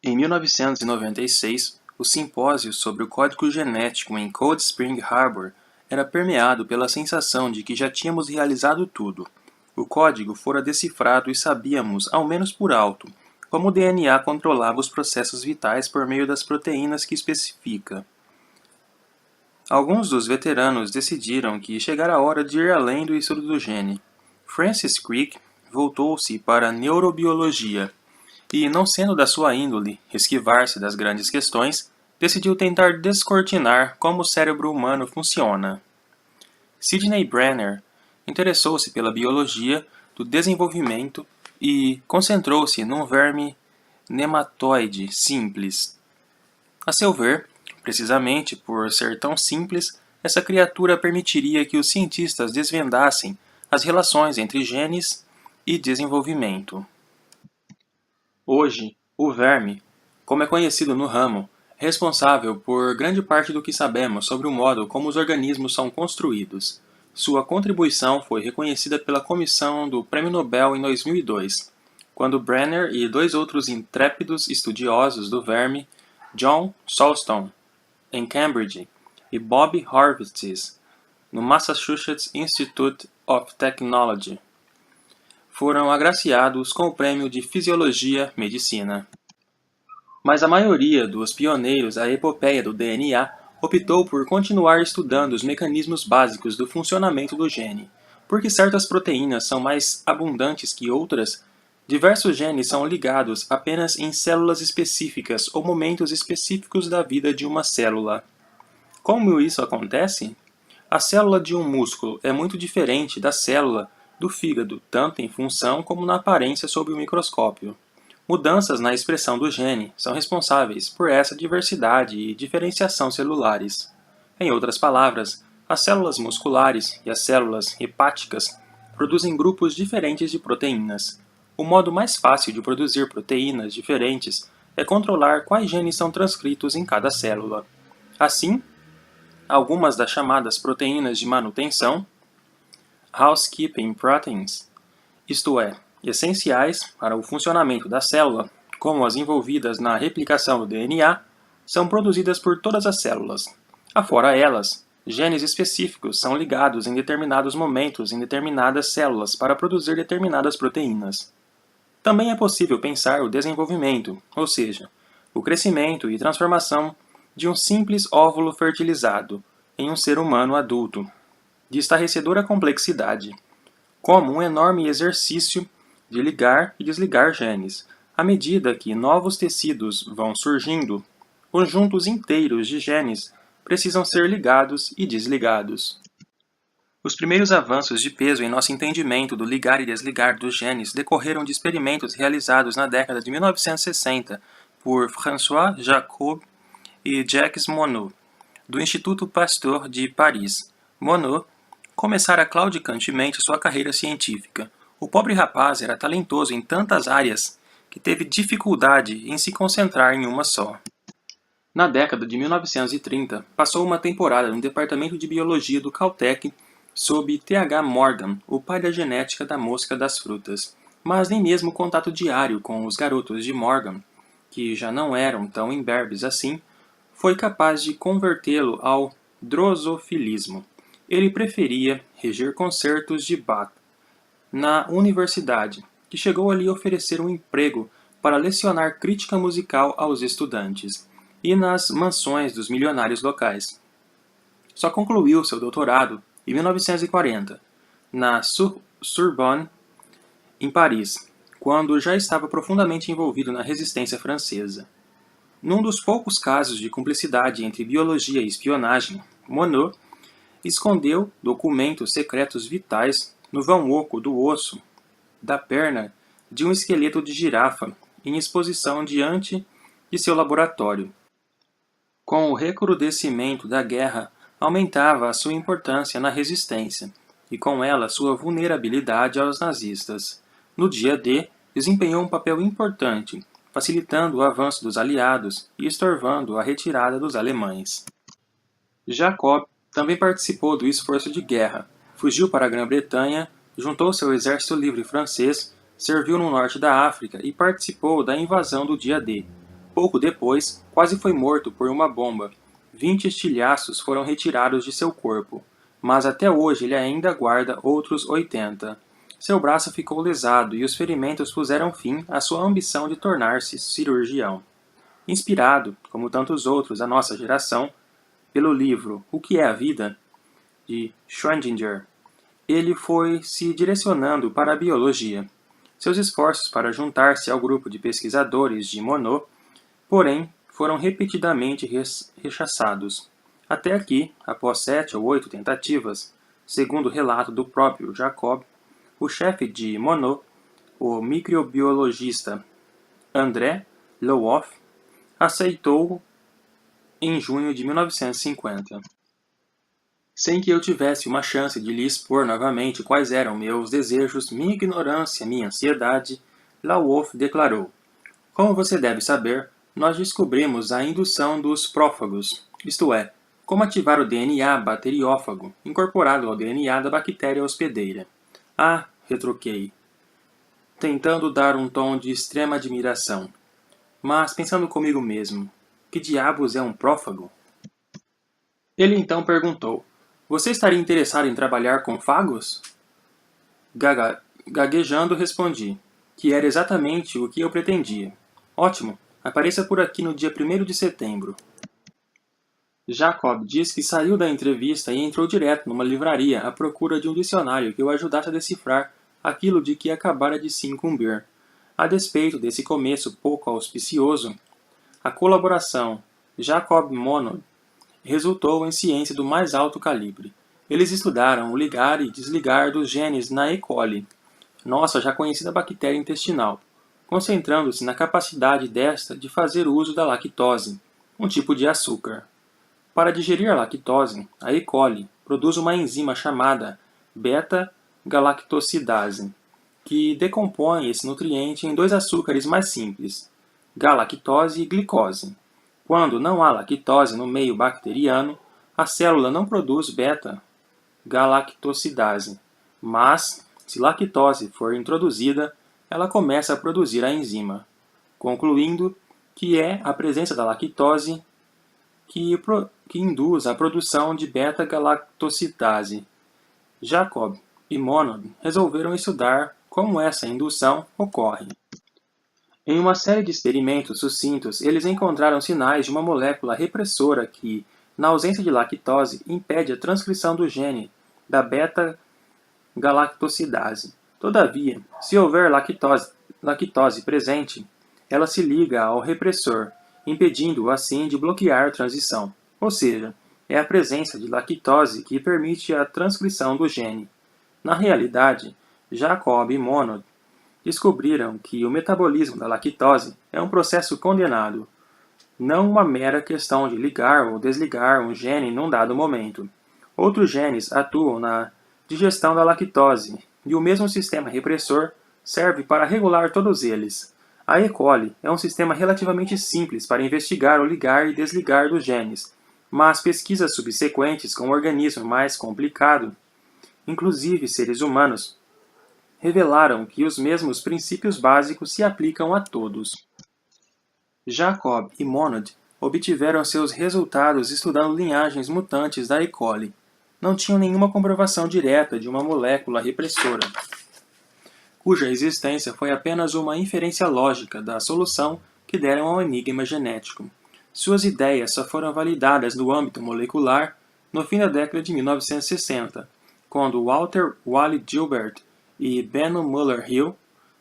Em 1996, o simpósio sobre o código genético em Cold Spring Harbor era permeado pela sensação de que já tínhamos realizado tudo. O código fora decifrado e sabíamos, ao menos por alto, como o DNA controlava os processos vitais por meio das proteínas que especifica. Alguns dos veteranos decidiram que chegara a hora de ir além do estudo do gene. Francis Crick voltou-se para a neurobiologia e, não sendo da sua índole esquivar-se das grandes questões, decidiu tentar descortinar como o cérebro humano funciona. Sidney Brenner interessou-se pela biologia do desenvolvimento e concentrou-se num verme nematóide simples. A seu ver, precisamente por ser tão simples, essa criatura permitiria que os cientistas desvendassem as relações entre genes e desenvolvimento. Hoje, o verme, como é conhecido no ramo, é responsável por grande parte do que sabemos sobre o modo como os organismos são construídos. Sua contribuição foi reconhecida pela comissão do Prêmio Nobel em 2002, quando Brenner e dois outros intrépidos estudiosos do verme, John Salston, em Cambridge, e Bob Horvitz, no Massachusetts Institute of Technology, foram agraciados com o Prêmio de Fisiologia Medicina. Mas a maioria dos pioneiros da epopeia do DNA optou por continuar estudando os mecanismos básicos do funcionamento do gene. Porque certas proteínas são mais abundantes que outras, diversos genes são ligados apenas em células específicas ou momentos específicos da vida de uma célula. Como isso acontece? A célula de um músculo é muito diferente da célula do fígado, tanto em função como na aparência sob o microscópio. Mudanças na expressão do gene são responsáveis por essa diversidade e diferenciação celulares. Em outras palavras, as células musculares e as células hepáticas produzem grupos diferentes de proteínas. O modo mais fácil de produzir proteínas diferentes é controlar quais genes são transcritos em cada célula. Assim, algumas das chamadas proteínas de manutenção, housekeeping proteins, isto é, essenciais para o funcionamento da célula, como as envolvidas na replicação do DNA, são produzidas por todas as células. Afora elas, genes específicos são ligados em determinados momentos em determinadas células para produzir determinadas proteínas. Também é possível pensar o desenvolvimento, ou seja, o crescimento e transformação de um simples óvulo fertilizado em um ser humano adulto, de estarrecedora complexidade, como um enorme exercício de ligar e desligar genes. À medida que novos tecidos vão surgindo, conjuntos inteiros de genes precisam ser ligados e desligados. Os primeiros avanços de peso em nosso entendimento do ligar e desligar dos genes decorreram de experimentos realizados na década de 1960 por François Jacob e Jacques Monod, do Instituto Pasteur de Paris. Monod começara claudicantemente sua carreira científica. O pobre rapaz era talentoso em tantas áreas que teve dificuldade em se concentrar em uma só. Na década de 1930, passou uma temporada no Departamento de Biologia do Caltech sob T.H. Morgan, o pai da genética da mosca das frutas. Mas nem mesmo o contato diário com os garotos de Morgan, que já não eram tão imberbes assim, foi capaz de convertê-lo ao drosofilismo. Ele preferia reger concertos de Bach na universidade, que chegou a lhe oferecer um emprego para lecionar crítica musical aos estudantes, e nas mansões dos milionários locais. Só concluiu seu doutorado em 1940, na Sorbonne, em Paris, quando já estava profundamente envolvido na resistência francesa. Num dos poucos casos de cumplicidade entre biologia e espionagem, Monod escondeu documentos secretos vitais no vão oco do osso da perna de um esqueleto de girafa em exposição diante de seu laboratório. Com o recrudescimento da guerra, aumentava a sua importância na resistência, e com ela sua vulnerabilidade aos nazistas. No dia D, desempenhou um papel importante, facilitando o avanço dos aliados e estorvando a retirada dos alemães. Jacob também participou do esforço de guerra, fugiu para a Grã-Bretanha, juntou-se ao exército livre francês, serviu no norte da África e participou da invasão do dia D. Pouco depois, quase foi morto por uma bomba. 20 estilhaços foram retirados de seu corpo, mas até hoje ele ainda guarda outros 80. Seu braço ficou lesado e os ferimentos puseram fim à sua ambição de tornar-se cirurgião. Inspirado, como tantos outros da nossa geração, pelo livro O que é a Vida, de Schrödinger, ele foi se direcionando para a biologia. Seus esforços para juntar-se ao grupo de pesquisadores de Monod, porém, foram repetidamente rechaçados. Até que, após 7 ou 8 tentativas, segundo o relato do próprio Jacob, o chefe de Monod, o microbiologista André Lwoff, aceitou em junho de 1950. Sem que eu tivesse uma chance de lhe expor novamente quais eram meus desejos, minha ignorância, minha ansiedade, Lwoff declarou: como você deve saber, nós descobrimos a indução dos prófagos, isto é, como ativar o DNA bacteriófago incorporado ao DNA da bactéria hospedeira. Ah, retruquei, tentando dar um tom de extrema admiração. Mas pensando comigo mesmo, que diabos é um prófago? Ele então perguntou: você estaria interessado em trabalhar com fagos? Gaguejando respondi, que era exatamente o que eu pretendia. Ótimo, apareça por aqui no dia 1º de setembro. Jacob diz que saiu da entrevista e entrou direto numa livraria à procura de um dicionário que o ajudasse a decifrar aquilo de que acabara de se incumbir. A despeito desse começo pouco auspicioso, a colaboração Jacob-Monod resultou em ciência do mais alto calibre. Eles estudaram o ligar e desligar dos genes na E. coli, nossa já conhecida bactéria intestinal, concentrando-se na capacidade desta de fazer uso da lactose, um tipo de açúcar. Para digerir a lactose, a E. coli produz uma enzima chamada beta-galactosidase, que decompõe esse nutriente em 2 açúcares mais simples, galactose e glicose. Quando não há lactose no meio bacteriano, a célula não produz beta-galactosidase, mas, se lactose for introduzida, ela começa a produzir a enzima, concluindo que é a presença da lactose que induz a produção de beta-galactosidase. Jacob e Monod resolveram estudar como essa indução ocorre. Em uma série de experimentos sucintos, eles encontraram sinais de uma molécula repressora que, na ausência de lactose, impede a transcrição do gene da beta-galactosidase. Todavia, se houver lactose presente, ela se liga ao repressor, impedindo-o assim de bloquear a transição. Ou seja, é a presença de lactose que permite a transcrição do gene. Na realidade, Jacob e Monod descobriram que o metabolismo da lactose é um processo condenado, não uma mera questão de ligar ou desligar um gene num dado momento. Outros genes atuam na digestão da lactose, e o mesmo sistema repressor serve para regular todos eles. A E. coli é um sistema relativamente simples para investigar o ligar e desligar dos genes, mas pesquisas subsequentes com um organismo mais complicado, inclusive seres humanos, revelaram que os mesmos princípios básicos se aplicam a todos. Jacob e Monod obtiveram seus resultados estudando linhagens mutantes da E. coli. Não tinham nenhuma comprovação direta de uma molécula repressora, cuja existência foi apenas uma inferência lógica da solução que deram ao enigma genético. Suas ideias só foram validadas no âmbito molecular no fim da década de 1960, quando Walter Wally Gilbert e Benno Müller-Hill,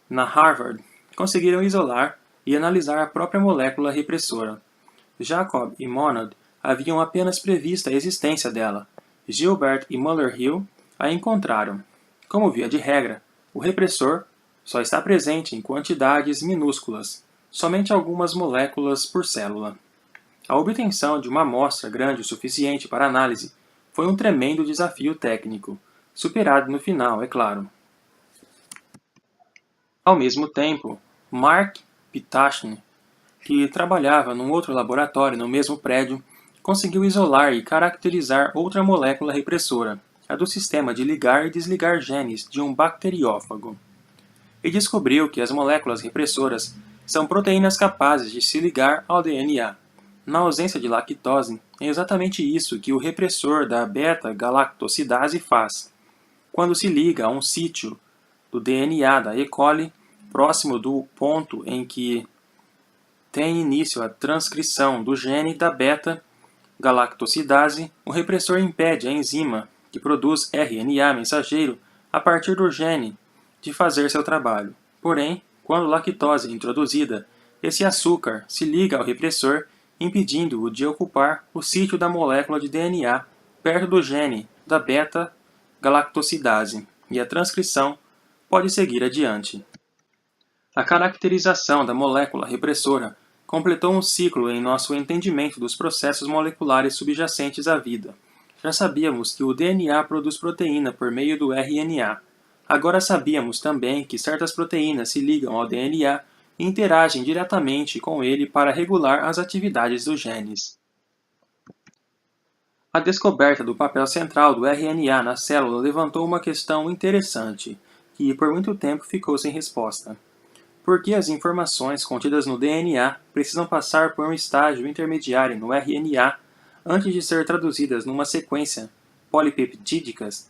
na Harvard, conseguiram isolar e analisar a própria molécula repressora. Jacob e Monod haviam apenas previsto a existência dela. Gilbert e Müller-Hill a encontraram. Como via de regra, o repressor só está presente em quantidades minúsculas, somente algumas moléculas por célula. A obtenção de uma amostra grande o suficiente para análise foi um tremendo desafio técnico, superado no final, é claro. Ao mesmo tempo, Mark Pittachny, que trabalhava num outro laboratório no mesmo prédio, conseguiu isolar e caracterizar outra molécula repressora, a do sistema de ligar e desligar genes de um bacteriófago. E descobriu que as moléculas repressoras são proteínas capazes de se ligar ao DNA. Na ausência de lactose, é exatamente isso que o repressor da beta-galactosidase faz. Quando se liga a um sítio do DNA da E. coli, próximo do ponto em que tem início a transcrição do gene da beta-galactosidase, o repressor impede a enzima que produz RNA mensageiro a partir do gene de fazer seu trabalho. Porém, quando lactose é introduzida, esse açúcar se liga ao repressor, impedindo-o de ocupar o sítio da molécula de DNA perto do gene da beta-galactosidase, e a transcrição pode seguir adiante. A caracterização da molécula repressora completou um ciclo em nosso entendimento dos processos moleculares subjacentes à vida. Já sabíamos que o DNA produz proteína por meio do RNA. Agora sabíamos também que certas proteínas se ligam ao DNA e interagem diretamente com ele para regular as atividades dos genes. A descoberta do papel central do RNA na célula levantou uma questão interessante, que por muito tempo ficou sem resposta. Por que as informações contidas no DNA precisam passar por um estágio intermediário no RNA antes de ser traduzidas numa sequência polipeptídicas?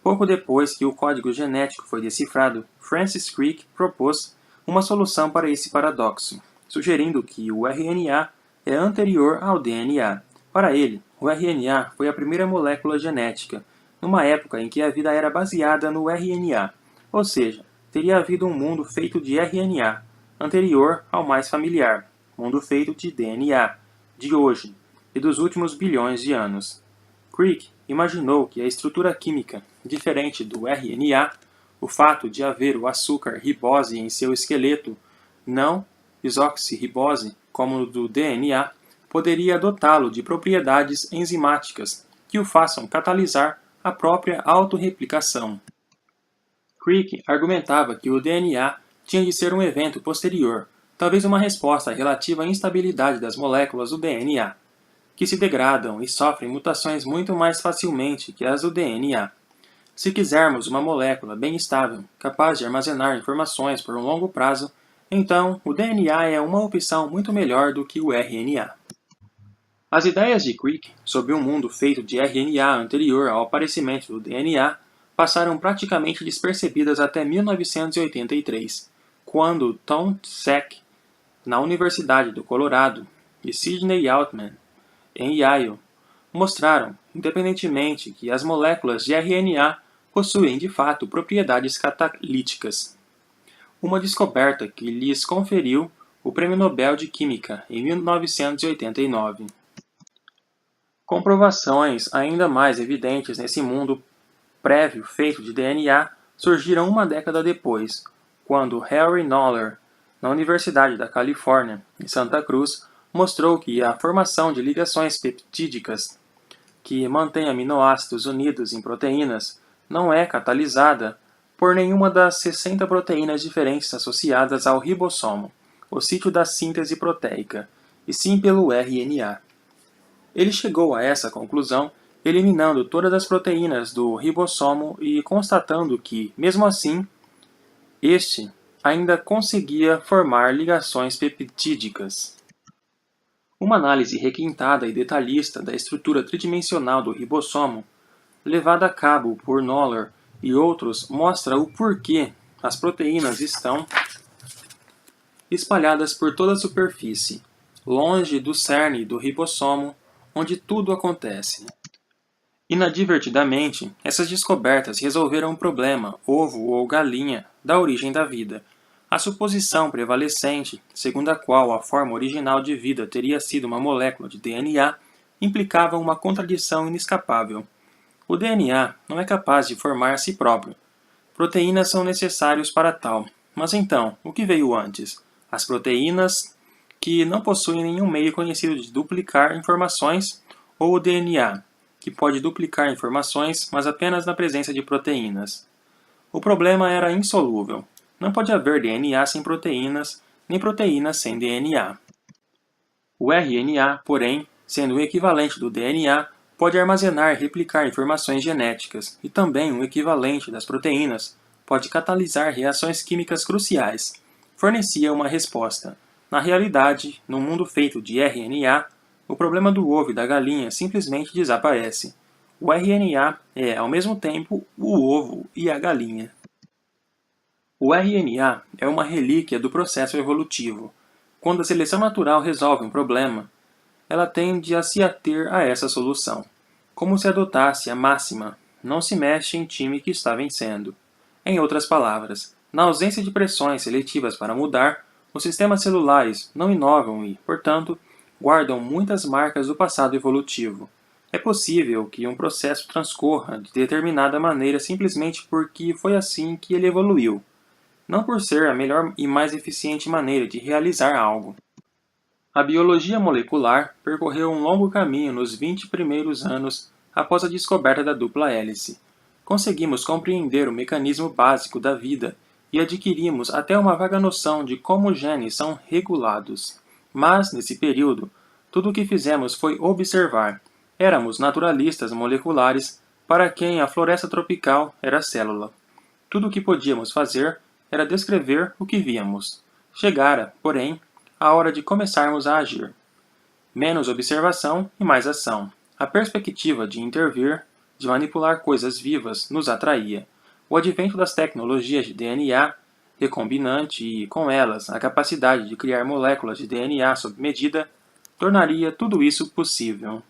Pouco depois que o código genético foi decifrado, Francis Crick propôs uma solução para esse paradoxo, sugerindo que o RNA é anterior ao DNA. Para ele, o RNA foi a primeira molécula genética, numa época em que a vida era baseada no RNA, ou seja, teria havido um mundo feito de RNA, anterior ao mais familiar, mundo feito de DNA, de hoje, e dos últimos bilhões de anos. Crick imaginou que a estrutura química, diferente do RNA, o fato de haver o açúcar ribose em seu esqueleto, não desoxirribose, como o do DNA, poderia dotá-lo de propriedades enzimáticas que o façam catalisar a própria autorreplicação. Crick argumentava que o DNA tinha de ser um evento posterior, talvez uma resposta relativa à instabilidade das moléculas do DNA, que se degradam e sofrem mutações muito mais facilmente que as do DNA. Se quisermos uma molécula bem estável, capaz de armazenar informações por um longo prazo, então o DNA é uma opção muito melhor do que o RNA. As ideias de Crick sobre um mundo feito de RNA anterior ao aparecimento do DNA passaram praticamente despercebidas até 1983, quando Tom Sack, na Universidade do Colorado, e Sidney Altman, em Yale, mostraram, independentemente, que as moléculas de RNA possuem de fato propriedades catalíticas. Uma descoberta que lhes conferiu o Prêmio Nobel de Química em 1989. Comprovações ainda mais evidentes nesse mundo prévio feito de DNA surgiram uma década depois, quando Harry Noller, na Universidade da Califórnia, em Santa Cruz, mostrou que a formação de ligações peptídicas que mantém aminoácidos unidos em proteínas não é catalisada por nenhuma das 60 proteínas diferentes associadas ao ribossomo, o sítio da síntese proteica, e sim pelo RNA. Ele chegou a essa conclusão eliminando todas as proteínas do ribossomo e constatando que, mesmo assim, este ainda conseguia formar ligações peptídicas. Uma análise requintada e detalhista da estrutura tridimensional do ribossomo, levada a cabo por Noller e outros, mostra o porquê as proteínas estão espalhadas por toda a superfície, longe do cerne do ribossomo, onde tudo acontece. Inadvertidamente, essas descobertas resolveram o problema ovo ou galinha da origem da vida. A suposição prevalecente, segundo a qual a forma original de vida teria sido uma molécula de DNA, implicava uma contradição inescapável. O DNA não é capaz de formar a si próprio. Proteínas são necessários para tal. Mas então, o que veio antes? As proteínas que não possuem nenhum meio conhecido de duplicar informações, ou o DNA, que pode duplicar informações, mas apenas na presença de proteínas. O problema era insolúvel. Não pode haver DNA sem proteínas, nem proteínas sem DNA. O RNA, porém, sendo o equivalente do DNA, pode armazenar e replicar informações genéticas, e também o equivalente das proteínas pode catalisar reações químicas cruciais, fornecia uma resposta. Na realidade, num mundo feito de RNA, o problema do ovo e da galinha simplesmente desaparece. O RNA é, ao mesmo tempo, o ovo e a galinha. O RNA é uma relíquia do processo evolutivo. Quando a seleção natural resolve um problema, ela tende a se ater a essa solução, como se adotasse a máxima: não se mexe em time que está vencendo. Em outras palavras, na ausência de pressões seletivas para mudar, os sistemas celulares não inovam e, portanto, guardam muitas marcas do passado evolutivo. É possível que um processo transcorra de determinada maneira simplesmente porque foi assim que ele evoluiu, não por ser a melhor e mais eficiente maneira de realizar algo. A biologia molecular percorreu um longo caminho nos 20 primeiros anos após a descoberta da dupla hélice. Conseguimos compreender o mecanismo básico da vida e adquirimos até uma vaga noção de como os genes são regulados. Mas, nesse período, tudo o que fizemos foi observar. Éramos naturalistas moleculares para quem a floresta tropical era célula. Tudo o que podíamos fazer era descrever o que víamos. Chegara, porém, a hora de começarmos a agir. Menos observação e mais ação. A perspectiva de intervir, de manipular coisas vivas, nos atraía. O advento das tecnologias de DNA recombinante e, com elas, a capacidade de criar moléculas de DNA sob medida, tornaria tudo isso possível.